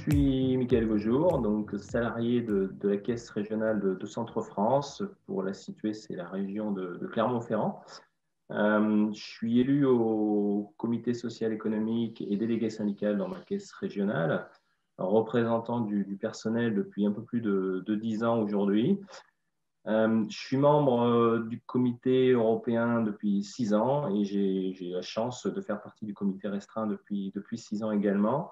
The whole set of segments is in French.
suis Michael Vaujour, donc salarié de la Caisse régionale de Centre-France. Pour la situer, c'est la région de Clermont-Ferrand. Je suis élu au comité social économique et délégué syndical dans ma caisse régionale, représentant du personnel depuis un peu plus de 10 ans aujourd'hui. Je suis membre du comité européen depuis 6 ans et j'ai la chance de faire partie du comité restreint depuis 6 ans également,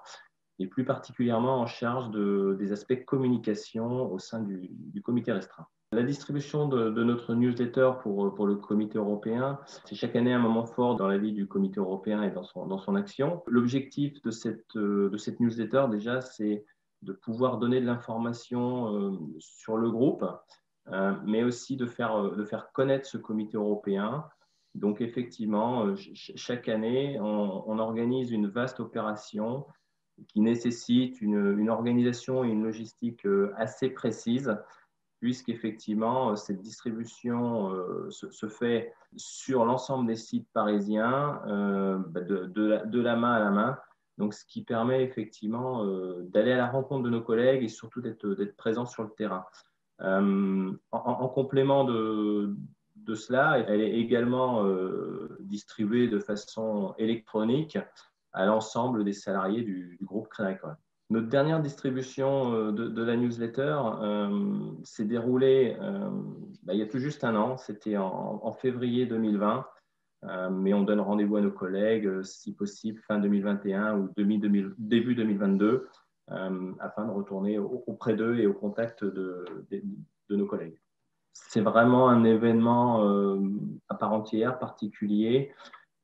et plus particulièrement en charge des aspects communication au sein du comité restreint. La distribution de notre newsletter pour le comité européen, c'est chaque année un moment fort dans la vie du comité européen et dans son action. L'objectif de cette newsletter, déjà, c'est de pouvoir donner de l'information sur le groupe, mais aussi de faire connaître ce comité européen. Donc effectivement, chaque année, on organise une vaste opération qui nécessite une organisation et une logistique assez précise, puisqu'effectivement, cette distribution se fait sur l'ensemble des sites parisiens, de la main à la main. Donc, ce qui permet effectivement d'aller à la rencontre de nos collègues et surtout d'être présent sur le terrain. En complément de cela, elle est également distribuée de façon électronique à l'ensemble des salariés du groupe Crédit Agricole. Notre dernière distribution de la newsletter s'est déroulée il y a tout juste un an, c'était en février 2020, mais on donne rendez-vous à nos collègues, si possible, fin 2021 ou début 2022, afin de retourner auprès d'eux et au contact de nos collègues. C'est vraiment un événement à part entière, particulier.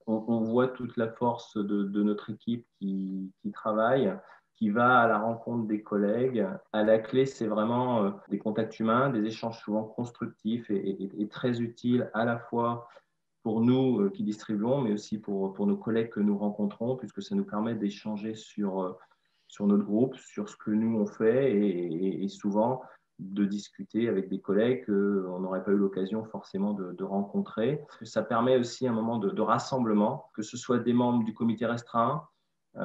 On voit toute la force de notre équipe qui travaille, qui va à la rencontre des collègues. À la clé, c'est vraiment des contacts humains, des échanges souvent constructifs et très utiles à la fois pour nous qui distribuons, mais aussi pour nos collègues que nous rencontrons, puisque ça nous permet d'échanger sur notre groupe, sur ce que nous on fait et souvent de discuter avec des collègues qu'on n'aurait pas eu l'occasion forcément de rencontrer. Ça permet aussi un moment de rassemblement, que ce soit des membres du comité restreint,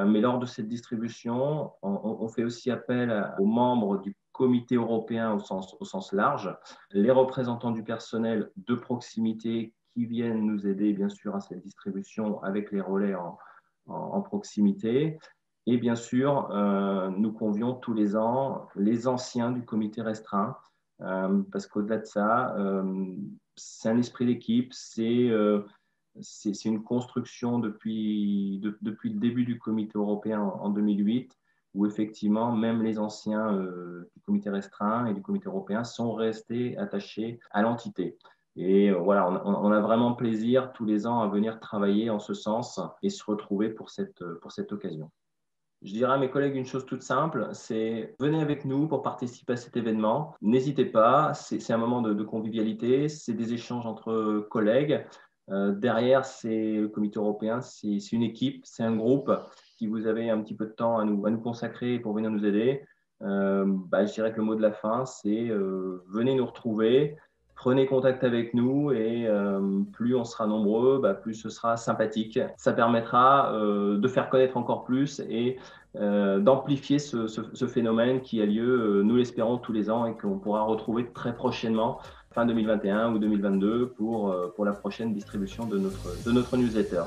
mais lors de cette distribution, on fait aussi appel aux membres du comité européen au sens large, les représentants du personnel de proximité qui viennent nous aider bien sûr à cette distribution avec les relais en proximité. Et bien sûr, nous convions tous les ans les anciens du comité restreint, parce qu'au-delà de ça, c'est un esprit d'équipe, c'est une construction depuis le début du comité européen en 2008, où effectivement, même les anciens du comité restreint et du comité européen sont restés attachés à l'entité. Et voilà, on a vraiment plaisir tous les ans à venir travailler en ce sens et se retrouver pour cette occasion. Je dirais à mes collègues une chose toute simple, c'est venez avec nous pour participer à cet événement. N'hésitez pas, c'est un moment de convivialité, c'est des échanges entre collègues. Derrière, c'est le comité européen, c'est une équipe, c'est un groupe qui vous avez un petit peu de temps à nous consacrer pour venir nous aider. Je dirais que le mot de la fin, c'est venez nous retrouver, prenez contact avec nous et plus on sera nombreux, plus ce sera sympathique. Ça permettra de faire connaître encore plus et d'amplifier ce phénomène qui a lieu, nous l'espérons, tous les ans et qu'on pourra retrouver très prochainement, fin 2021 ou 2022, pour la prochaine distribution de notre newsletter.